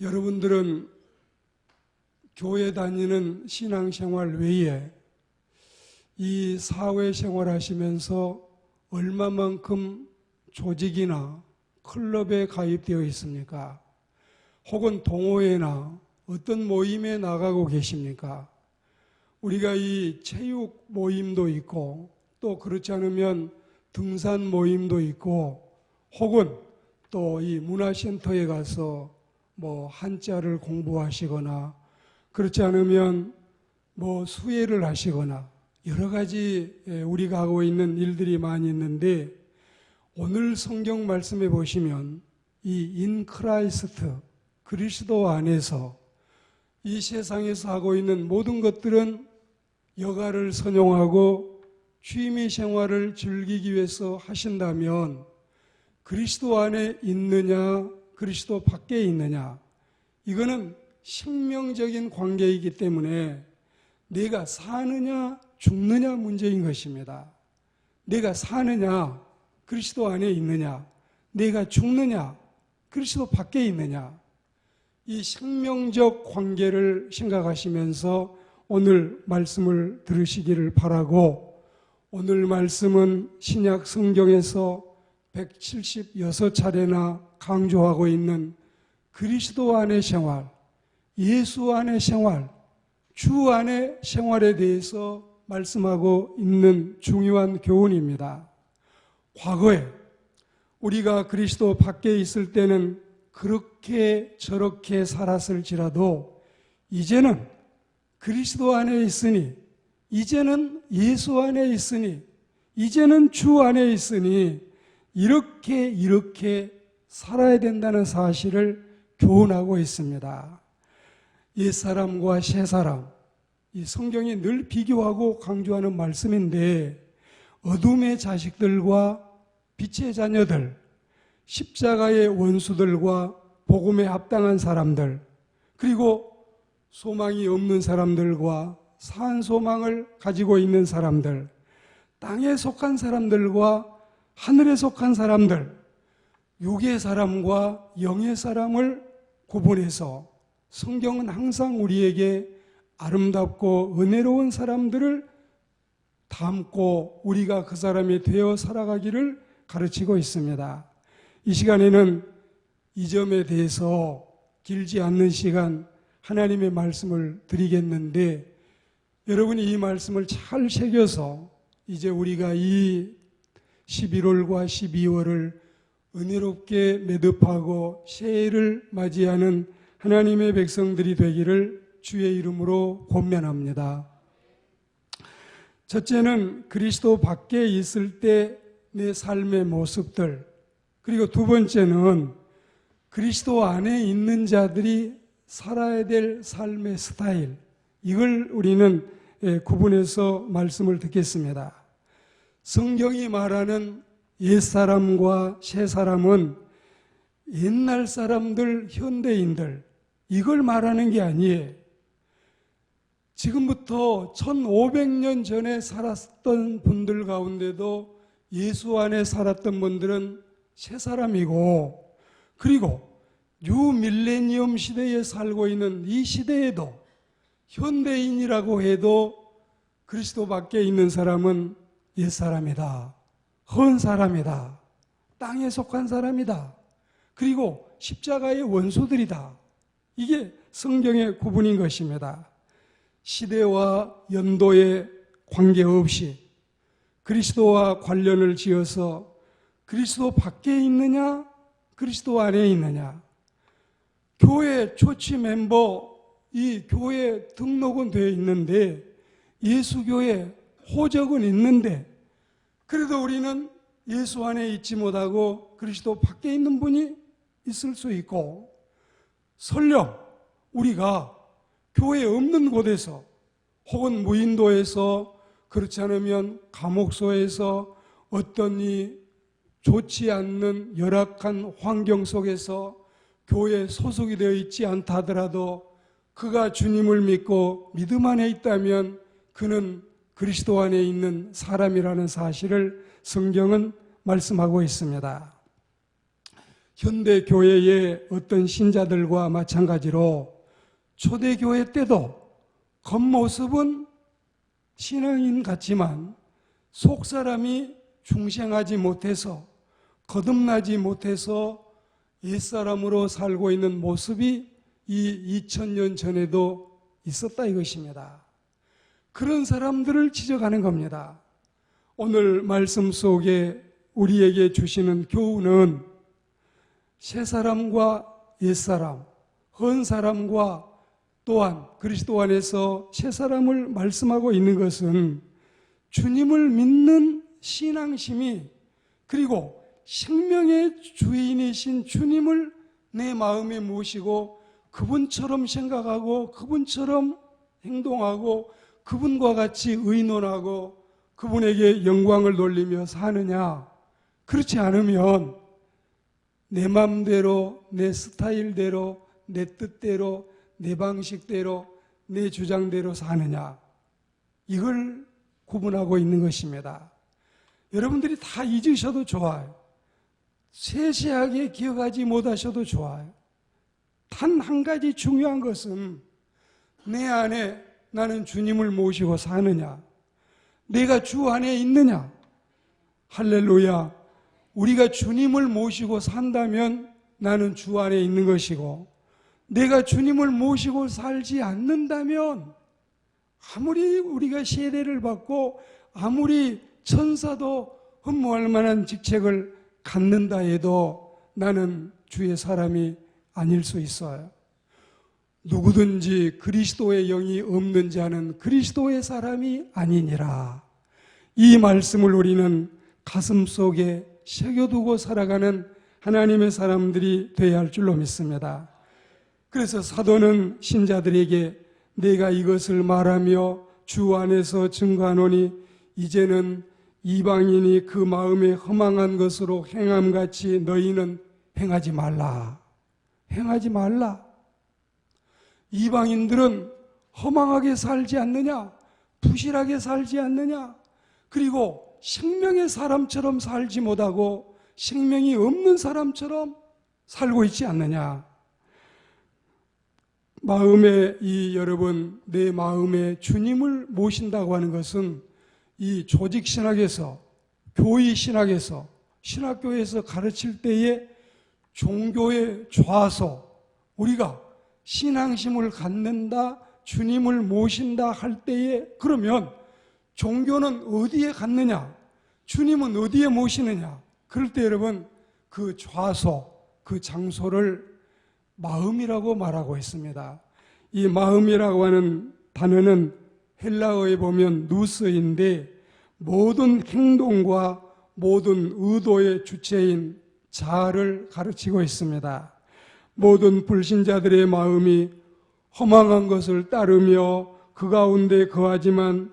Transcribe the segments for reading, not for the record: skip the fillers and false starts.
여러분들은 교회 다니는 신앙생활 외에 이 사회생활 하시면서 얼마만큼 조직이나 클럽에 가입되어 있습니까? 혹은 동호회나 어떤 모임에 나가고 계십니까? 우리가 이 체육 모임도 있고 또 그렇지 않으면 등산 모임도 있고 혹은 또 이 문화센터에 가서 한자를 공부하시거나 그렇지 않으면 수예를 하시거나 여러 가지 우리가 하고 있는 일들이 많이 있는데 오늘 성경 말씀에 보시면 이 인 크라이스트 그리스도 안에서 이 세상에서 하고 있는 모든 것들은 여가를 선용하고 취미 생활을 즐기기 위해서 하신다면 그리스도 안에 있느냐 그리스도 밖에 있느냐 이거는 생명적인 관계이기 때문에 내가 사느냐 죽느냐 문제인 것입니다. 내가 사느냐 그리스도 안에 있느냐 내가 죽느냐 그리스도 밖에 있느냐 이 생명적 관계를 생각하시면서 오늘 말씀을 들으시기를 바라고 오늘 말씀은 신약 성경에서 176차례나 강조하고 있는 그리스도 안의 생활, 예수 안의 생활, 주 안의 생활에 대해서 말씀하고 있는 중요한 교훈입니다. 과거에 우리가 그리스도 밖에 있을 때는 그렇게 저렇게 살았을지라도 이제는 그리스도 안에 있으니 이제는 예수 안에 있으니 이제는 주 안에 있으니 이렇게 살아야 된다는 사실을 교훈하고 있습니다. 옛사람과 새사람, 이 성경이 늘 비교하고 강조하는 말씀인데 어둠의 자식들과 빛의 자녀들, 십자가의 원수들과 복음에 합당한 사람들, 그리고 소망이 없는 사람들과 산 소망을 가지고 있는 사람들, 땅에 속한 사람들과 하늘에 속한 사람들, 육의 사람과 영의 사람을 구분해서 성경은 항상 우리에게 아름답고 은혜로운 사람들을 담고 우리가 그 사람이 되어 살아가기를 가르치고 있습니다. 이 시간에는 이 점에 대해서 길지 않는 시간 하나님의 말씀을 드리겠는데 여러분이 이 말씀을 잘 새겨서 이제 우리가 이 11월과 12월을 은혜롭게 매듭하고 새해를 맞이하는 하나님의 백성들이 되기를 주의 이름으로 권면합니다. 첫째는 그리스도 밖에 있을 때 내 삶의 모습들, 그리고 두 번째는 그리스도 안에 있는 자들이 살아야 될 삶의 스타일, 이걸 우리는 구분해서 말씀을 듣겠습니다. 성경이 말하는 옛사람과 새사람은 옛날 사람들, 현대인들, 이걸 말하는 게 아니에요. 지금부터 1500년 전에 살았던 분들 가운데도 예수 안에 살았던 분들은 새사람이고, 그리고 뉴 밀레니엄 시대에 살고 있는 이 시대에도 현대인이라고 해도 그리스도 밖에 있는 사람은 옛사람이다, 헌 사람이다, 땅에 속한 사람이다, 그리고 십자가의 원수들이다. 이게 성경의 구분인 것입니다. 시대와 연도에 관계없이 그리스도와 관련을 지어서 그리스도 밖에 있느냐 그리스도 안에 있느냐, 교회 조치 멤버, 이 교회 등록은 되어 있는데 예수교회 호적은 있는데 그래도 우리는 예수 안에 있지 못하고 그리스도 밖에 있는 분이 있을 수 있고, 설령 우리가 교회 없는 곳에서 혹은 무인도에서 그렇지 않으면 감옥소에서 어떤 이 좋지 않는 열악한 환경 속에서 교회에 소속이 되어 있지 않다 하더라도 그가 주님을 믿고 믿음 안에 있다면 그는 그리스도 안에 있는 사람이라는 사실을 성경은 말씀하고 있습니다. 현대 교회의 어떤 신자들과 마찬가지로 초대교회 때도 겉모습은 신앙인 같지만 속사람이 중생하지 못해서 거듭나지 못해서 옛사람으로 살고 있는 모습이 이 2000년 전에도 있었다 이것입니다. 그런 사람들을 지적하는 겁니다. 오늘 말씀 속에 우리에게 주시는 교훈은 새사람과 옛사람, 헌사람과 또한 그리스도 안에서 새사람을 말씀하고 있는 것은 주님을 믿는 신앙심이 그리고 생명의 주인이신 주님을 내 마음에 모시고 그분처럼 생각하고 그분처럼 행동하고 그분과 같이 의논하고 그분에게 영광을 돌리며 사느냐, 그렇지 않으면 내 마음대로 내 스타일대로 내 뜻대로 내 방식대로 내 주장대로 사느냐, 이걸 구분하고 있는 것입니다. 여러분들이 다 잊으셔도 좋아요. 세세하게 기억하지 못하셔도 좋아요. 단 한 가지 중요한 것은 내 안에 나는 주님을 모시고 사느냐, 내가 주 안에 있느냐. 할렐루야. 우리가 주님을 모시고 산다면 나는 주 안에 있는 것이고, 내가 주님을 모시고 살지 않는다면 아무리 우리가 세례를 받고 아무리 천사도 흠모할 만한 직책을 갖는다 해도 나는 주의 사람이 아닐 수 있어요. 누구든지 그리스도의 영이 없는 자는 그리스도의 사람이 아니니라. 이 말씀을 우리는 가슴속에 새겨두고 살아가는 하나님의 사람들이 되어야 할 줄로 믿습니다. 그래서 사도는 신자들에게 내가 이것을 말하며 주 안에서 증거하노니 이제는 이방인이 그 마음에 허망한 것으로 행함같이 너희는 행하지 말라. 행하지 말라. 이방인들은 허망하게 살지 않느냐? 부실하게 살지 않느냐? 그리고 생명의 사람처럼 살지 못하고 생명이 없는 사람처럼 살고 있지 않느냐? 마음에 여러분, 내 마음에 주님을 모신다고 하는 것은 이 조직신학에서, 교의신학에서, 신학교에서 가르칠 때의 종교의 좌소, 우리가 신앙심을 갖는다, 주님을 모신다 할 때에, 그러면 종교는 어디에 갖느냐? 주님은 어디에 모시느냐? 그럴 때 여러분, 그 좌소, 그 장소를 마음이라고 말하고 있습니다. 이 마음이라고 하는 단어는 헬라어에 보면 누스인데 모든 행동과 모든 의도의 주체인 자아를 가르치고 있습니다. 모든 불신자들의 마음이 허망한 것을 따르며 그 가운데 거하지만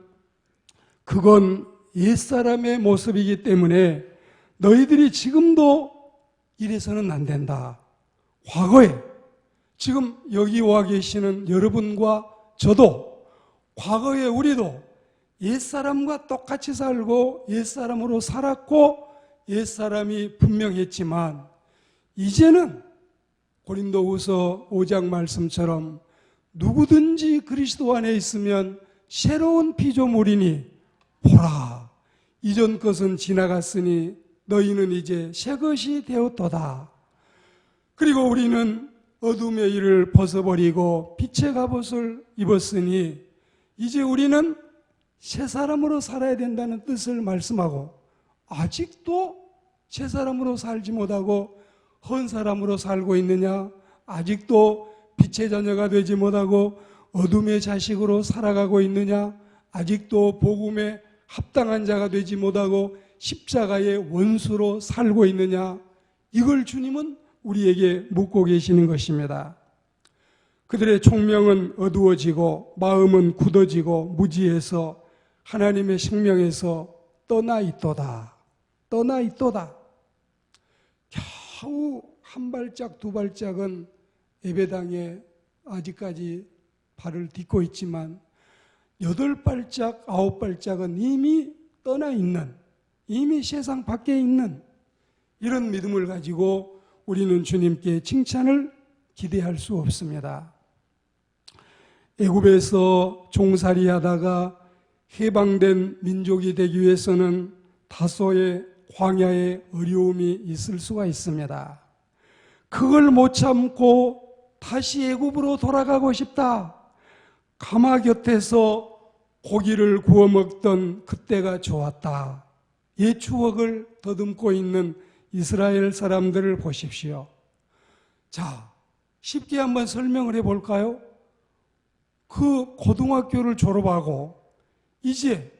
그건 옛사람의 모습이기 때문에 너희들이 지금도 이래서는 안 된다. 과거에 지금 여기 와 계시는 여러분과 저도 과거에 우리도 옛사람과 똑같이 살고 옛사람으로 살았고 옛사람이 분명했지만 이제는 고린도후서 5장 말씀처럼 누구든지 그리스도 안에 있으면 새로운 피조물이니 보라 이전 것은 지나갔으니 너희는 이제 새 것이 되었도다. 그리고 우리는 어둠의 일을 벗어버리고 빛의 갑옷을 입었으니 이제 우리는 새 사람으로 살아야 된다는 뜻을 말씀하고 아직도 새 사람으로 살지 못하고 헌 사람으로 살고 있느냐? 아직도 빛의 자녀가 되지 못하고 어둠의 자식으로 살아가고 있느냐? 아직도 복음에 합당한 자가 되지 못하고 십자가의 원수로 살고 있느냐? 이걸 주님은 우리에게 묻고 계시는 것입니다. 그들의 총명은 어두워지고 마음은 굳어지고 무지해서 하나님의 생명에서 떠나 있도다. 떠나 있도다. 겨우 한 발짝 두 발짝은 예배당에 아직까지 발을 딛고 있지만 8발짝 9발짝은 이미 떠나 있는, 이미 세상 밖에 있는 이런 믿음을 가지고 우리는 주님께 칭찬을 기대할 수 없습니다. 애굽에서 종살이 하다가 해방된 민족이 되기 위해서는 다소의 광야의 어려움이 있을 수가 있습니다. 그걸 못 참고 다시 애굽으로 돌아가고 싶다. 가마 곁에서 고기를 구워 먹던 그때가 좋았다. 옛 추억을 더듬고 있는 이스라엘 사람들을 보십시오. 자, 쉽게 한번 설명을 해볼까요? 그 고등학교를 졸업하고 이제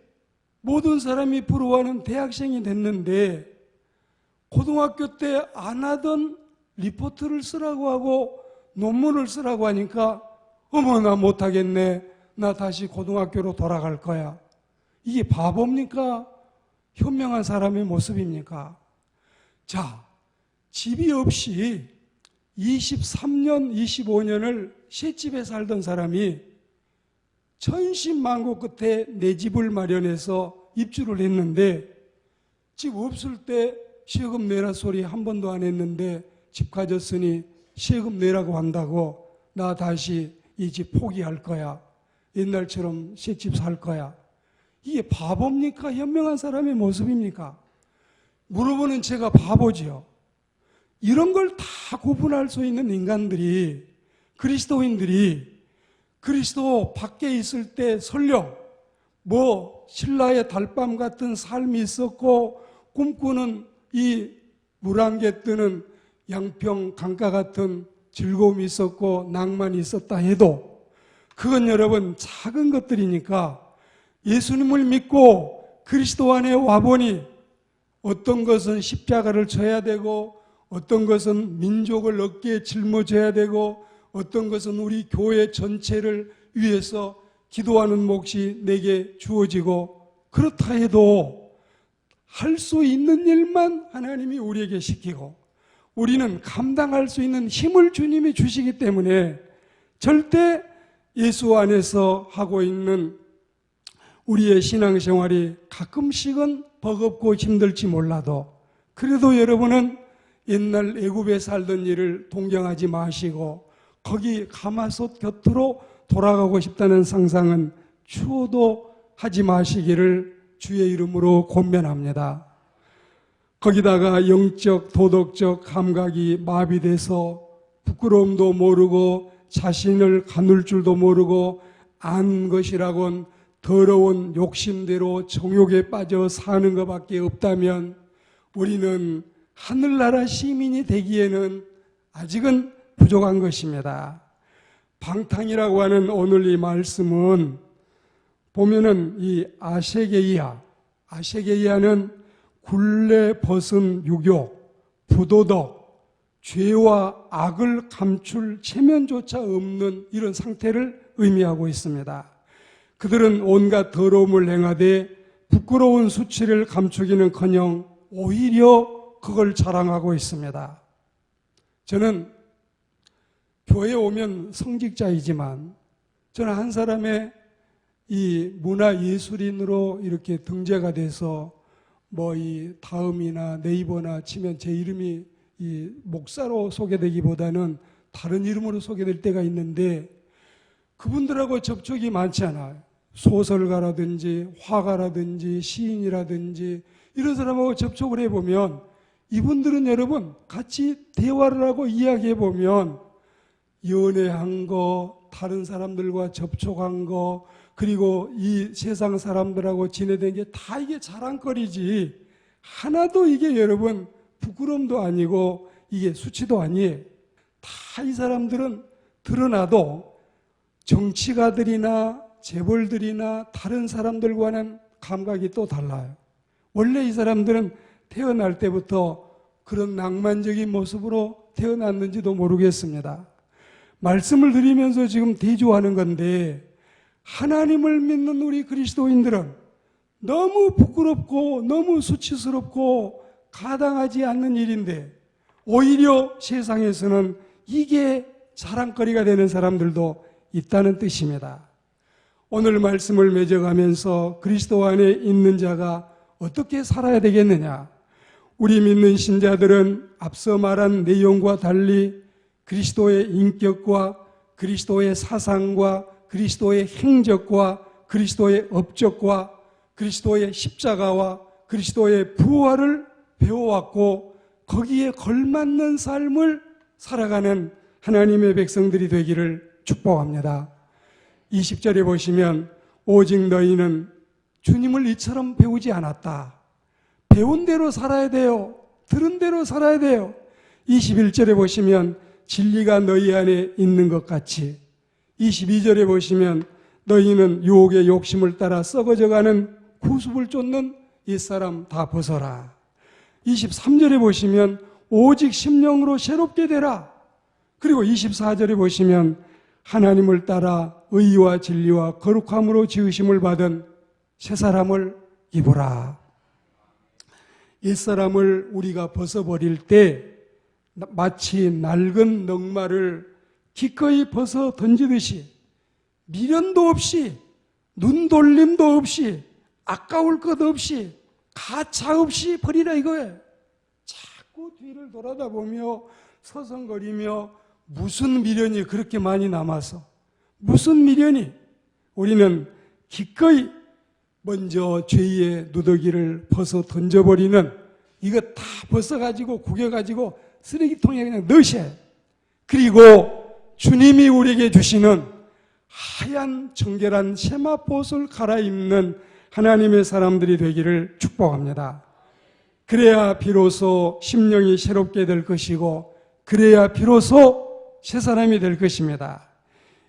모든 사람이 부러워하는 대학생이 됐는데 고등학교 때 안 하던 리포트를 쓰라고 하고 논문을 쓰라고 하니까 어머 나 못하겠네. 나 다시 고등학교로 돌아갈 거야. 이게 바보입니까? 현명한 사람의 모습입니까? 자, 집이 없이 23년, 25년을 셋집에 살던 사람이 천신만고 끝에 내 집을 마련해서 입주를 했는데 집 없을 때 세금 내라 소리 한 번도 안 했는데 집 가졌으니 세금 내라고 한다고 나 다시 이 집 포기할 거야. 옛날처럼 새집 살 거야. 이게 바보입니까? 현명한 사람의 모습입니까? 물어보는 제가 바보지요. 이런 걸 다 구분할 수 있는 인간들이, 그리스도인들이 그리스도 밖에 있을 때 설령 신라의 달밤 같은 삶이 있었고 꿈꾸는 이 물안개 뜨는 양평 강가 같은 즐거움이 있었고 낭만이 있었다 해도 그건 여러분 작은 것들이니까 예수님을 믿고 그리스도 안에 와보니 어떤 것은 십자가를 져야 되고 어떤 것은 민족을 어깨에 짊어져야 되고 어떤 것은 우리 교회 전체를 위해서 기도하는 몫이 내게 주어지고 그렇다 해도 할 수 있는 일만 하나님이 우리에게 시키고 우리는 감당할 수 있는 힘을 주님이 주시기 때문에 절대 예수 안에서 하고 있는 우리의 신앙생활이 가끔씩은 버겁고 힘들지 몰라도 그래도 여러분은 옛날 애굽에 살던 일을 동경하지 마시고 거기 가마솥 곁으로 돌아가고 싶다는 상상은 추호도 하지 마시기를 주의 이름으로 권면합니다. 거기다가 영적, 도덕적 감각이 마비돼서 부끄러움도 모르고 자신을 가눌 줄도 모르고 안 것이라곤 더러운 욕심대로 정욕에 빠져 사는 것밖에 없다면 우리는 하늘나라 시민이 되기에는 아직은 부족한 것입니다. 방탕이라고 하는 오늘 이 말씀은 보면은 이 아세게이아는 굴레 벗은 유교, 부도덕, 죄와 악을 감출 체면조차 없는 이런 상태를 의미하고 있습니다. 그들은 온갖 더러움을 행하되 부끄러운 수치를 감추기는커녕 오히려 그걸 자랑하고 있습니다. 저는 교회에 오면 성직자이지만 저는 한 사람의 이 문화예술인으로 이렇게 등재가 돼서 이 다음이나 네이버나 치면 제 이름이 이 목사로 소개되기보다는 다른 이름으로 소개될 때가 있는데 그분들하고 접촉이 많지 않아요. 소설가라든지 화가라든지 시인이라든지 이런 사람하고 접촉을 해보면 이분들은 여러분 같이 대화를 하고 이야기해보면 연애한 거, 다른 사람들과 접촉한 거, 그리고 이 세상 사람들하고 지내던 게 다 이게 자랑거리지 하나도 이게 여러분 부끄러움도 아니고 이게 수치도 아니에요. 다 이 사람들은 드러나도 정치가들이나 재벌들이나 다른 사람들과는 감각이 또 달라요. 원래 이 사람들은 태어날 때부터 그런 낭만적인 모습으로 태어났는지도 모르겠습니다. 말씀을 드리면서 지금 대조하는 건데 하나님을 믿는 우리 그리스도인들은 너무 부끄럽고 너무 수치스럽고 가당하지 않는 일인데 오히려 세상에서는 이게 자랑거리가 되는 사람들도 있다는 뜻입니다. 오늘 말씀을 맺어가면서 그리스도 안에 있는 자가 어떻게 살아야 되겠느냐? 우리 믿는 신자들은 앞서 말한 내용과 달리 그리스도의 인격과 그리스도의 사상과 그리스도의 행적과 그리스도의 업적과 그리스도의 십자가와 그리스도의 부활을 배워왔고 거기에 걸맞는 삶을 살아가는 하나님의 백성들이 되기를 축복합니다. 20절에 보시면 오직 너희는 주님을 이처럼 배우지 않았다. 배운 대로 살아야 돼요. 들은 대로 살아야 돼요. 21절에 보시면 진리가 너희 안에 있는 것 같이, 22절에 보시면 너희는 유혹의 욕심을 따라 썩어져가는 구습을 쫓는 옛사람 다 벗어라. 23절에 보시면 오직 심령으로 새롭게 되라. 그리고 24절에 보시면 하나님을 따라 의와 진리와 거룩함으로 지으심을 받은 새 사람을 입으라. 옛사람을 우리가 벗어버릴 때 마치 낡은 넝마를 기꺼이 벗어 던지듯이 미련도 없이 눈돌림도 없이 아까울 것 없이 가차 없이 버리라 이거예요. 자꾸 뒤를 돌아다 보며 서성거리며 무슨 미련이 그렇게 많이 남아서 무슨 미련이, 우리는 기꺼이 먼저 죄의 누더기를 벗어 던져버리는, 이거 다 벗어가지고 구겨가지고 쓰레기통에 그냥 넣으셔야 해요. 그리고 주님이 우리에게 주시는 하얀 정결한 세마포옷을 갈아입는 하나님의 사람들이 되기를 축복합니다. 그래야 비로소 심령이 새롭게 될 것이고 그래야 비로소 새 사람이 될 것입니다.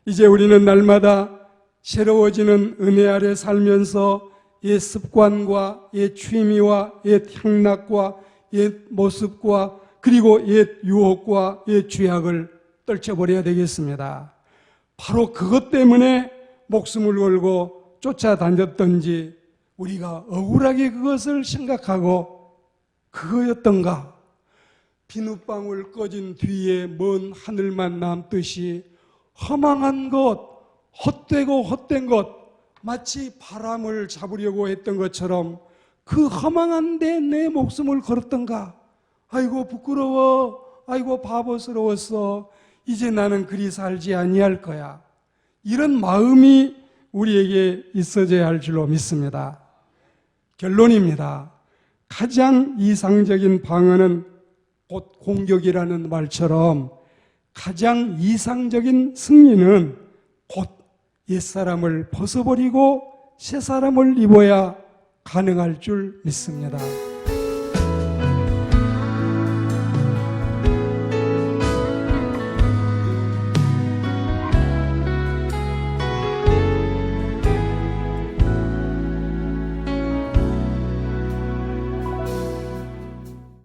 이제 우리는 날마다 새로워지는 은혜 아래 살면서 옛 습관과 옛 취미와 옛 향락과 옛 모습과 그리고 옛 유혹과 옛 죄악을 떨쳐버려야 되겠습니다. 바로 그것 때문에 목숨을 걸고 쫓아다녔던지 우리가 억울하게 그것을 생각하고 그거였던가? 비눗방울 꺼진 뒤에 먼 하늘만 남듯이 허망한 것, 헛되고 헛된 것, 마치 바람을 잡으려고 했던 것처럼 그 허망한 데 내 목숨을 걸었던가? 아이고 부끄러워, 아이고 바보스러웠어, 이제 나는 그리 살지 아니할 거야. 이런 마음이 우리에게 있어져야 할 줄로 믿습니다. 결론입니다. 가장 이상적인 방어는 곧 공격이라는 말처럼 가장 이상적인 승리는 곧 옛사람을 벗어버리고 새사람을 입어야 가능할 줄 믿습니다.